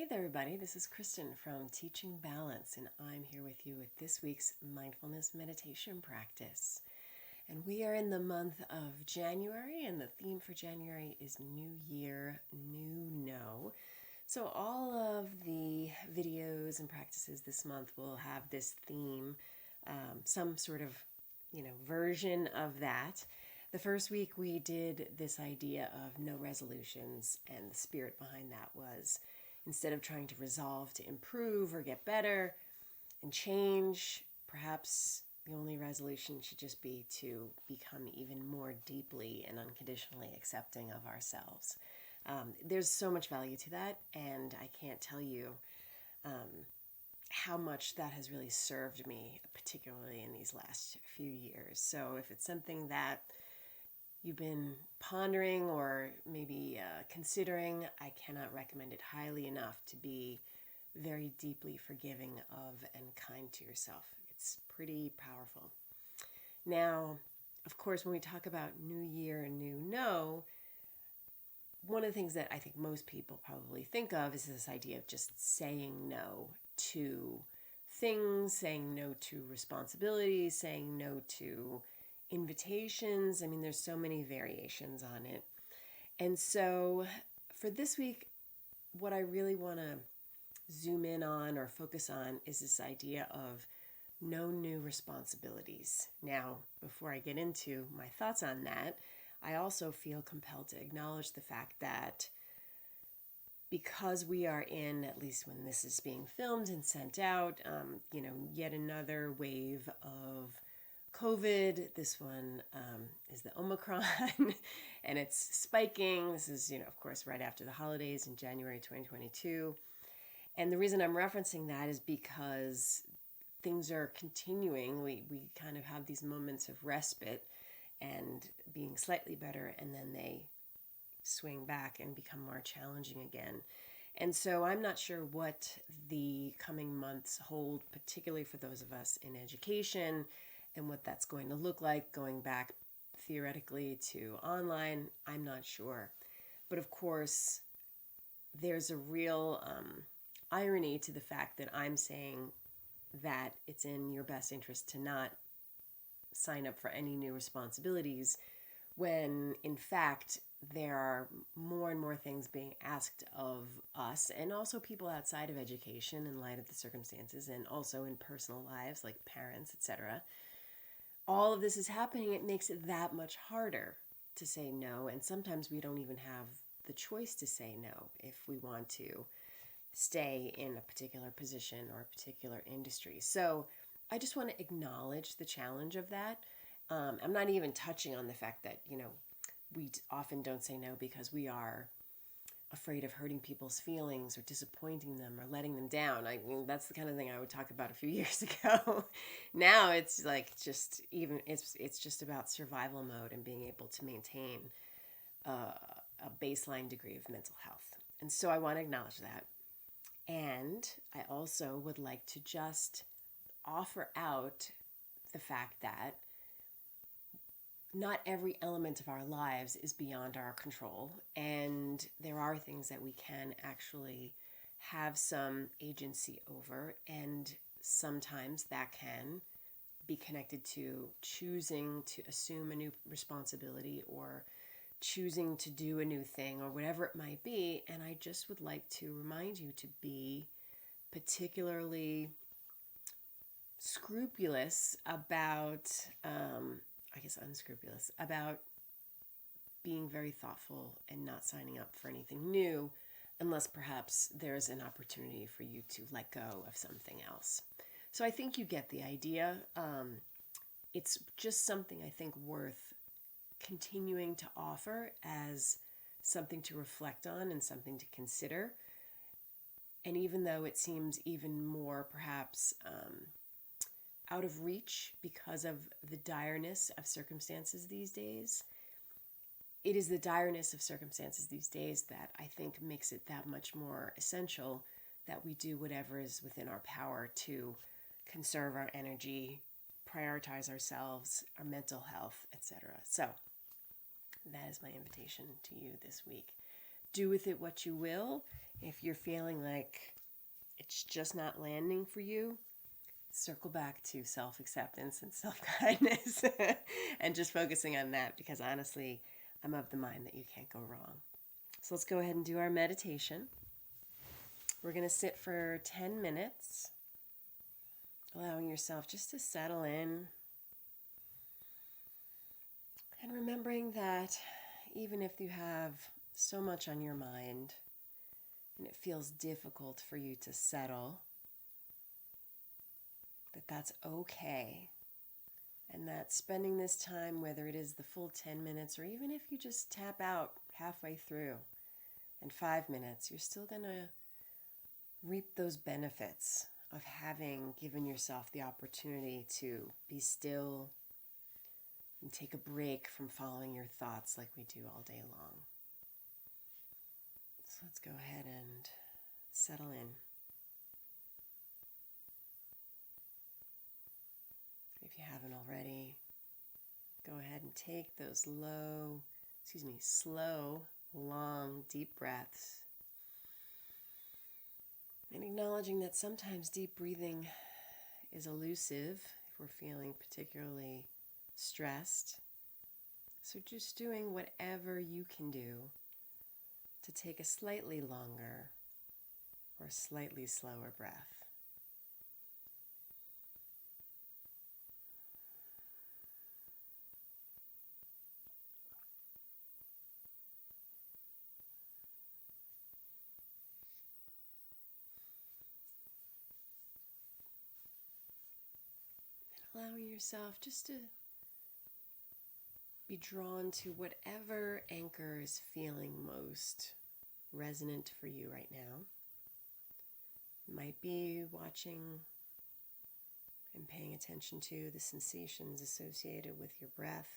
Hey there, everybody. This is Kristen from Teaching Balance, and I'm here with you with this week's mindfulness meditation practice. And we are in the month of January, and the theme for January is New Year, New No. So, all of the videos and practices this month will have this theme, some sort of version of that. The first week we did this idea of no resolutions, and the spirit behind that was instead of trying to resolve to improve or get better and change, perhaps the only resolution should just be to become even more deeply and unconditionally accepting of ourselves. There's so much value to that, and I can't tell you how much that has really served me, particularly in these last few years. So if it's something that you've been pondering or maybe considering, I cannot recommend it highly enough to be very deeply forgiving of and kind to yourself. It's pretty powerful. Now, of course, when we talk about New Year and New No, one of the things that I think most people probably think of is this idea of just saying no to things, saying no to responsibilities, saying no to invitations. I mean, there's so many variations on it. And so for this week, what I really want to zoom in on or focus on is this idea of no new responsibilities. Now, before I get into my thoughts on that, I also feel compelled to acknowledge the fact that because we are in, at least when this is being filmed and sent out, yet another wave of COVID. This one is the Omicron, and it's spiking. This is, of course, right after the holidays in January 2022. And the reason I'm referencing that is because things are continuing. We kind of have these moments of respite and being slightly better, and then they swing back and become more challenging again. And so I'm not sure what the coming months hold, particularly for those of us in education, and what that's going to look like going back theoretically to online. I'm not sure. But of course, there's a real irony to the fact that I'm saying that it's in your best interest to not sign up for any new responsibilities when in fact there are more and more things being asked of us and also people outside of education in light of the circumstances and also in personal lives like parents, etc. All of this is happening. It makes it that much harder to say no, and sometimes we don't even have the choice to say no if we want to stay in a particular position or a particular industry. So I just want to acknowledge the challenge of that. I'm not even touching on the fact that, we often don't say no because we are afraid of hurting people's feelings or disappointing them or letting them down. I mean, that's the kind of thing I would talk about a few years ago. Now it's like it's just about survival mode and being able to maintain a baseline degree of mental health. And so I want to acknowledge that. And I also would like to just offer out the fact that not every element of our lives is beyond our control, and there are things that we can actually have some agency over, and sometimes that can be connected to choosing to assume a new responsibility or choosing to do a new thing or whatever it might be. And I just would like to remind you to be particularly scrupulous about unscrupulous about being very thoughtful and not signing up for anything new unless perhaps there's an opportunity for you to let go of something else. So I think you get the idea. It's just something I think worth continuing to offer as something to reflect on and something to consider. And even though it seems even more perhaps out of reach because of the direness of circumstances these days, it is the direness of circumstances these days that I think makes it that much more essential that we do whatever is within our power to conserve our energy, prioritize ourselves, our mental health, etc. So that is my invitation to you this week. do with it what you will. If you're feeling like it's just not landing for you, circle back to self-acceptance and self-kindness and just focusing on that, because honestly, I'm of the mind that you can't go wrong. So let's go ahead and do our meditation. We're going to sit for 10 minutes, allowing yourself just to settle in and remembering that even if you have so much on your mind and it feels difficult for you to settle, that's okay. And that spending this time, whether it is the full 10 minutes or even if you just tap out halfway through and 5 minutes, you're still going to reap those benefits of having given yourself the opportunity to be still and take a break from following your thoughts like we do all day long. So let's go ahead and settle in. If you haven't already, go ahead and take those slow, long, deep breaths. And acknowledging that sometimes deep breathing is elusive if we're feeling particularly stressed. So just doing whatever you can do to take a slightly longer or slightly slower breath. Allowing yourself just to be drawn to whatever anchor is feeling most resonant for you right now. It might be watching and paying attention to the sensations associated with your breath,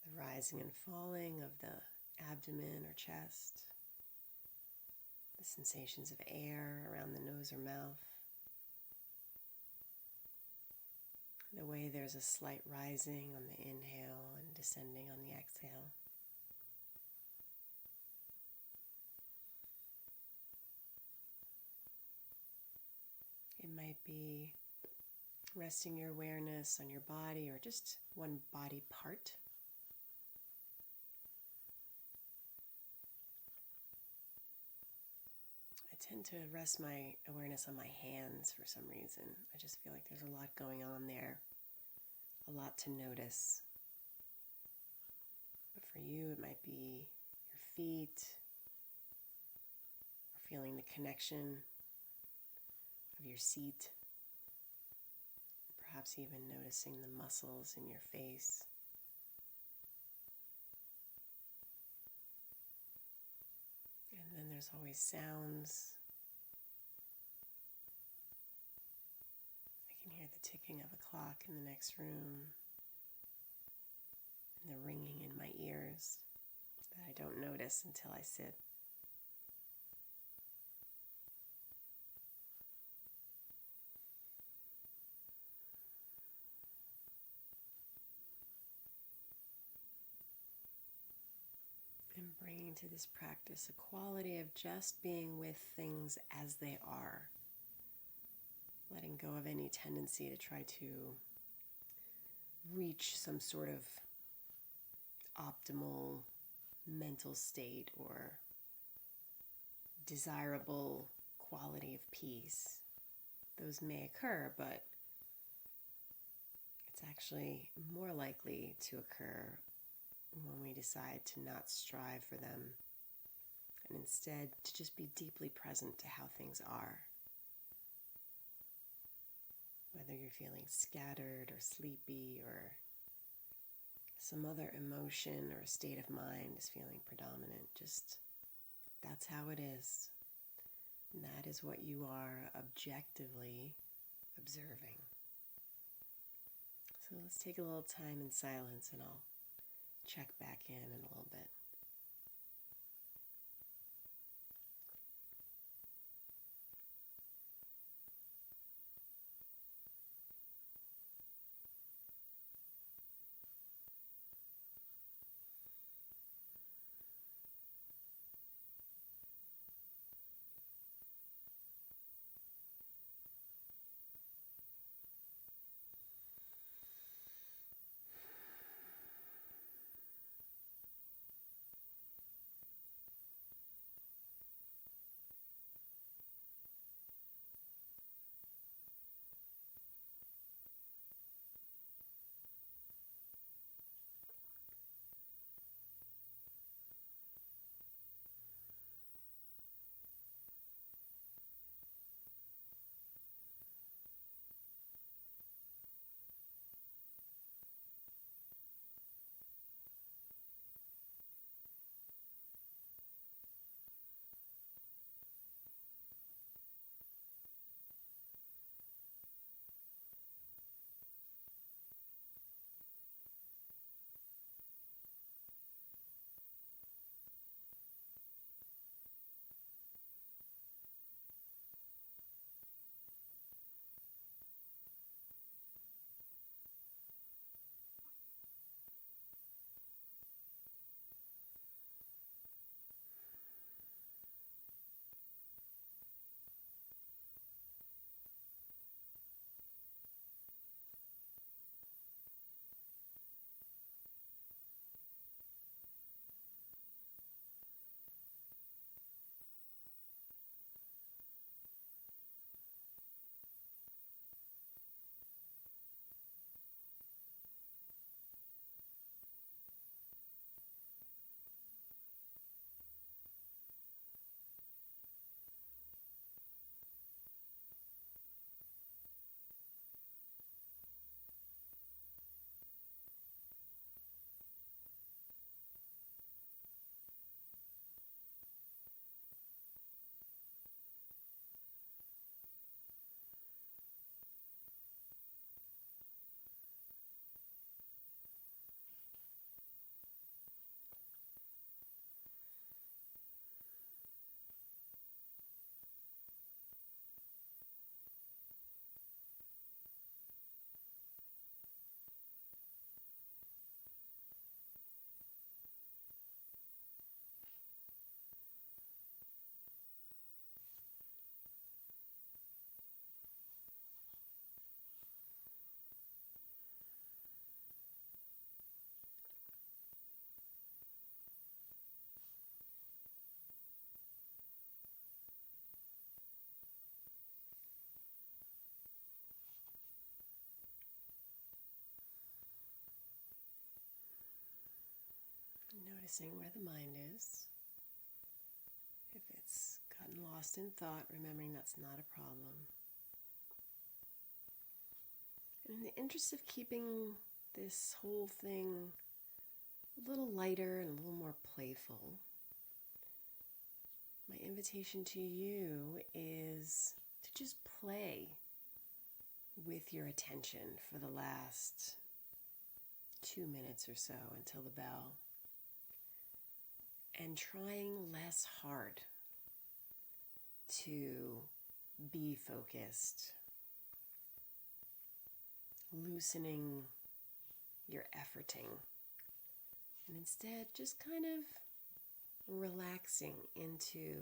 the rising and falling of the abdomen or chest, the sensations of air around the nose or mouth, the way there's a slight rising on the inhale and descending on the exhale. It might be resting your awareness on your body or just one body part. I tend to rest my awareness on my hands for some reason. I just feel like there's a lot going on there, a lot to notice. But for you, it might be your feet, or feeling the connection of your seat, perhaps even noticing the muscles in your face. And then there's always sounds. I can hear the ticking of a clock in the next room and the ringing in my ears that I don't notice until I sit. And bringing to this practice a quality of just being with things as they are. Letting go of any tendency to try to reach some sort of optimal mental state or desirable quality of peace. Those may occur, but it's actually more likely to occur when we decide to not strive for them and instead to just be deeply present to how things are. Whether you're feeling scattered or sleepy or some other emotion or a state of mind is feeling predominant, just that's how it is. And that is what you are objectively observing. So let's take a little time in silence and I'll check back in a little bit. noticing where the mind is. If it's gotten lost in thought, remembering that's not a problem. And in the interest of keeping this whole thing a little lighter and a little more playful, my invitation to you is to just play with your attention for the last 2 minutes or so until the bell, and trying less hard to be focused, loosening your efforting, and instead just kind of relaxing into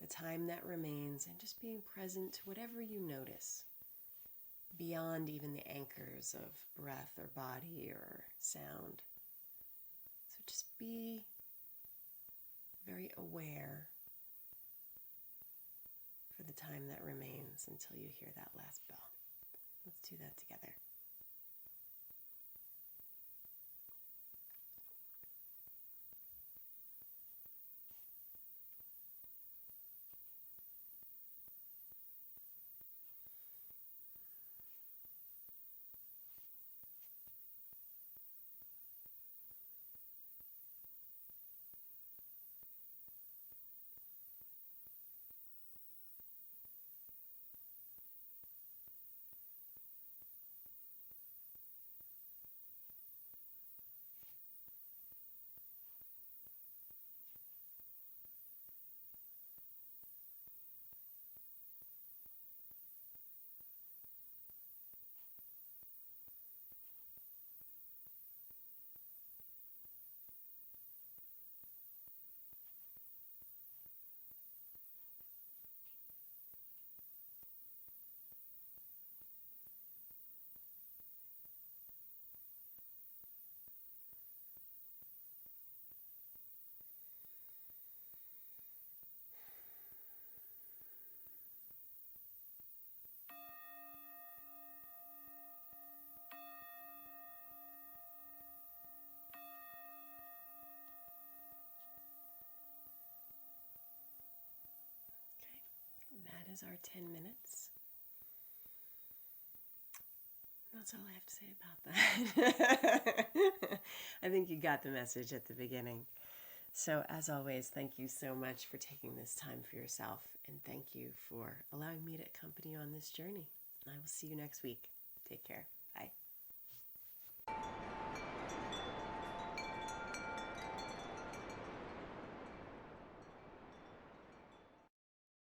the time that remains and just being present to whatever you notice beyond even the anchors of breath or body or sound. So just be very aware for the time that remains until you hear that last bell. Let's do that together. That is our 10 minutes. That's all I have to say about that. I think you got the message at the beginning. So as always, thank you so much for taking this time for yourself, and thank you for allowing me to accompany you on this journey. I will see you next week. Take care. Bye.